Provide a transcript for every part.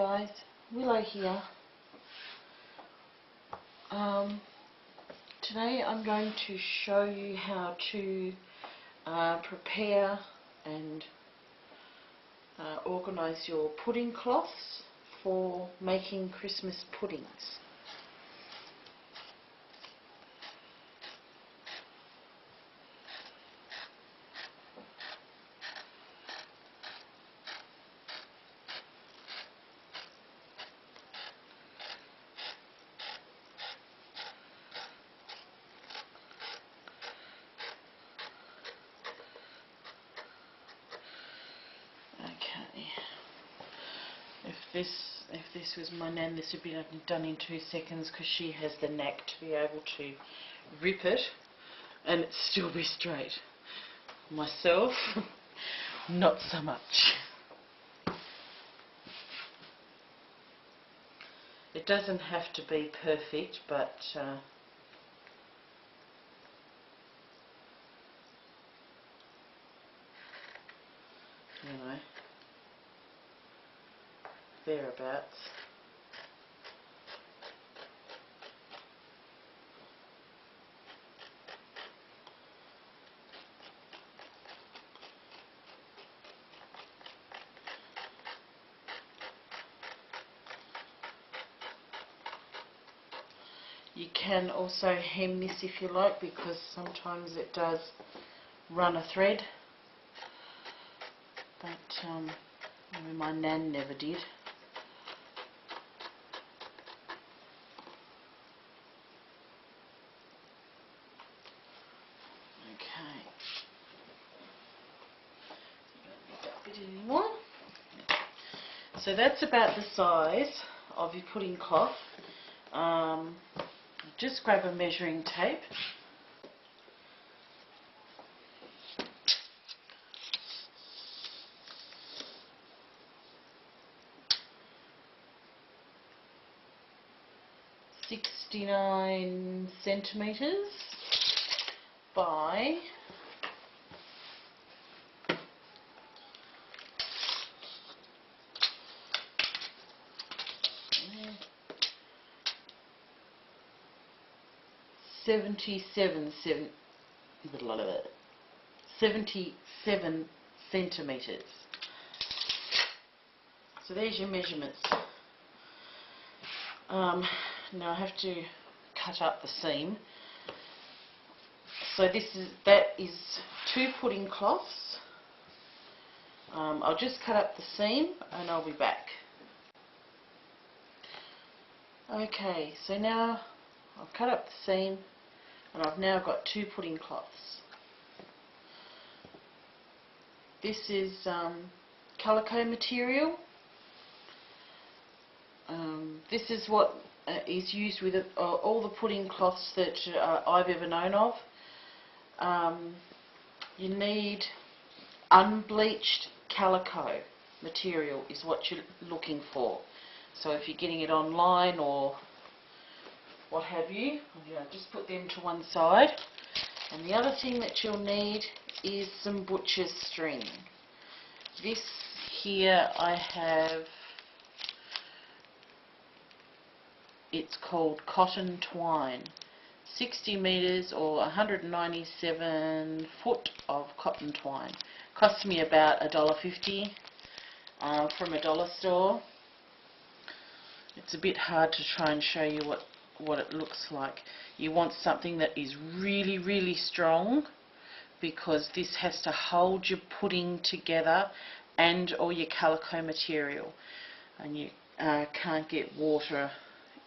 guys, Willow here. Today I'm going to show you how to prepare and organise your pudding cloths for making Christmas puddings. If this was my nan, this would be done in 2 seconds because she has the knack to be able to rip it and it still be straight. Myself, not so much. It doesn't have to be perfect, but you know, thereabouts. You can also hem this if you like, because sometimes it does run a thread, but my nan never did. Okay, don't need that bit anymore. So that's about the size of your pudding cloth. Just grab a measuring tape. .69 centimetres by 77 centimetres. So there's your measurements. Now I have to cut up the seam. So that is 2 pudding cloths. I'll just cut up the seam and I'll be back. Okay, so now I've cut up the seam and I've now got 2 pudding cloths. This is calico material. This is what is used with all the pudding cloths that I've ever known of. You need unbleached calico material is what you're looking for. So if you're getting it online or what have you, just put them to one side. And the other thing that you'll need is some butcher's string. This here I have, it's called cotton twine. 60 metres or 197 foot of cotton twine. Cost me about $1.50 from a dollar store. It's a bit hard to try and show you what it looks like. You want something that is really, really strong, because this has to hold your pudding together and all your calico material, and you can't get water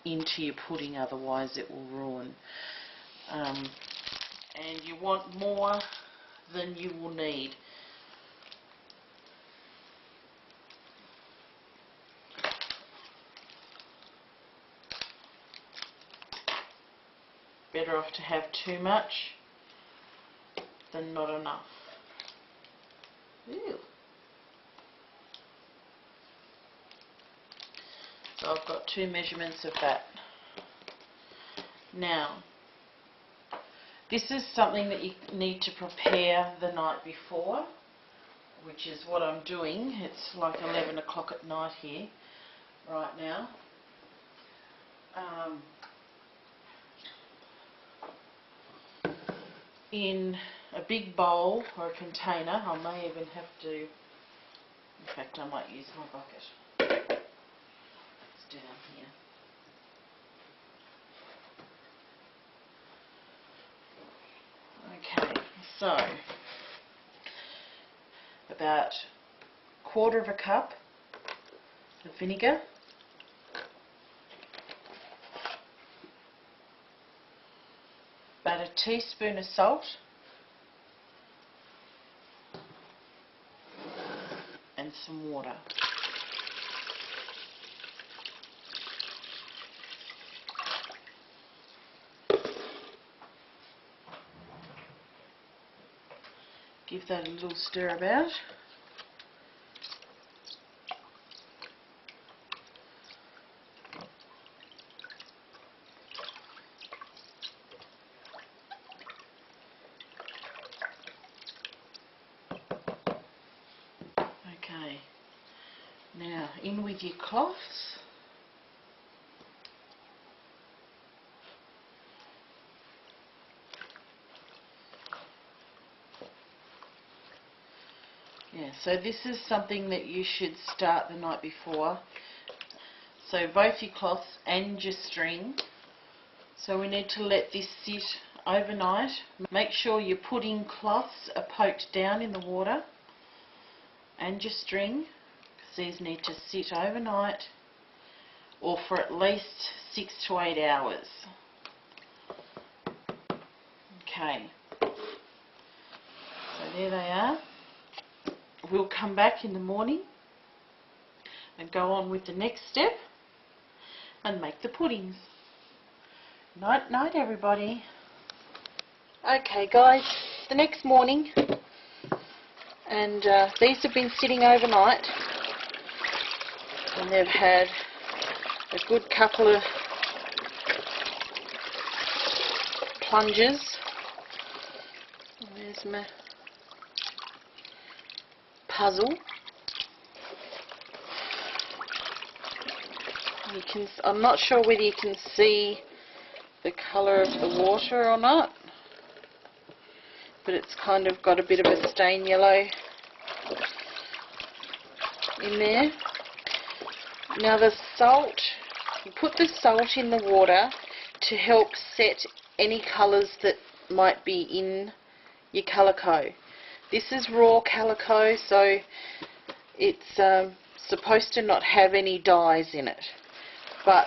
into your pudding, otherwise it will ruin. And you want more than you will need. Better off to have too much than not enough. Ew. So I've got 2 measurements of that. Now, this is something that you need to prepare the night before, which is what I'm doing. It's like 11 o'clock at night here. right now. In a big bowl or a container. I may even have to, in fact I might use my bucket. It's down here. Okay, so about 1/4 cup of vinegar, about a teaspoon of salt, and some water. Give that a little stir about. Okay, now in with your cloths. Yeah, so this is something that you should start the night before. So both your cloths and your string. So we need to let this sit overnight. Make sure your pudding cloths are poked down in the water, and your string, because these need to sit overnight or for at least 6 to 8 hours. Okay, so there they are. We'll come back in the morning and go on with the next step and make the puddings. Night night everybody. Okay guys, the next morning, and these have been sitting overnight, and they've had a good couple of plunges. Where's my puzzle? You can, I'm not sure whether you can see the colour of the water or not, but it's kind of got a bit of a stain yellow in there. Now the salt, you put the salt in the water to help set any colours that might be in your calico. This is raw calico, so it's supposed to not have any dyes in it, but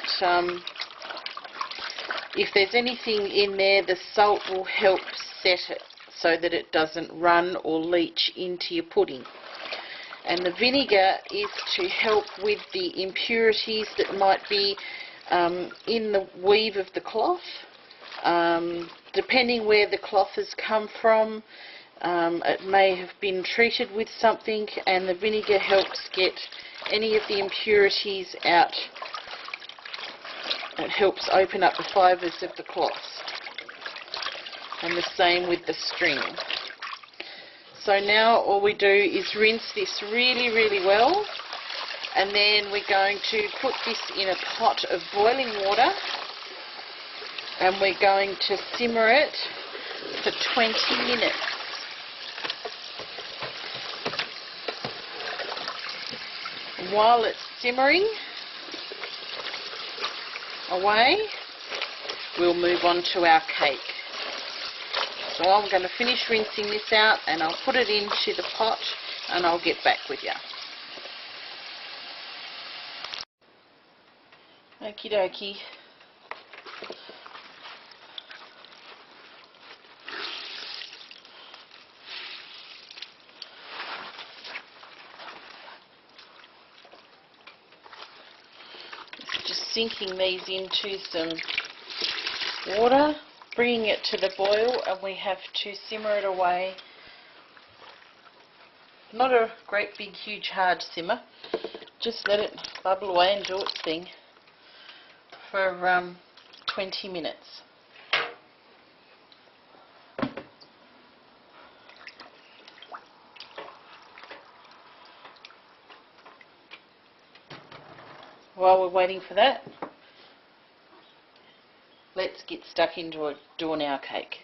if there's anything in there, the salt will help set it so that it doesn't run or leach into your pudding. And the vinegar is to help with the impurities that might be in the weave of the cloth. Depending where the cloth has come from, it may have been treated with something, and the vinegar helps get any of the impurities out. It helps open up the fibres of the cloth. And the same with the string. So now all we do is rinse this really, really well, and then we're going to put this in a pot of boiling water, and we're going to simmer it for 20 minutes. While it's simmering away, we'll move on to our cake. So I'm going to finish rinsing this out, and I'll put it into the pot, and I'll get back with you. Okie dokie. Just sinking these into some water, bringing it to the boil, and we have to simmer it away. Not a great big huge hard simmer, just let it bubble away and do its thing for 20 minutes. while we're waiting for that, let's get stuck into doing our cake.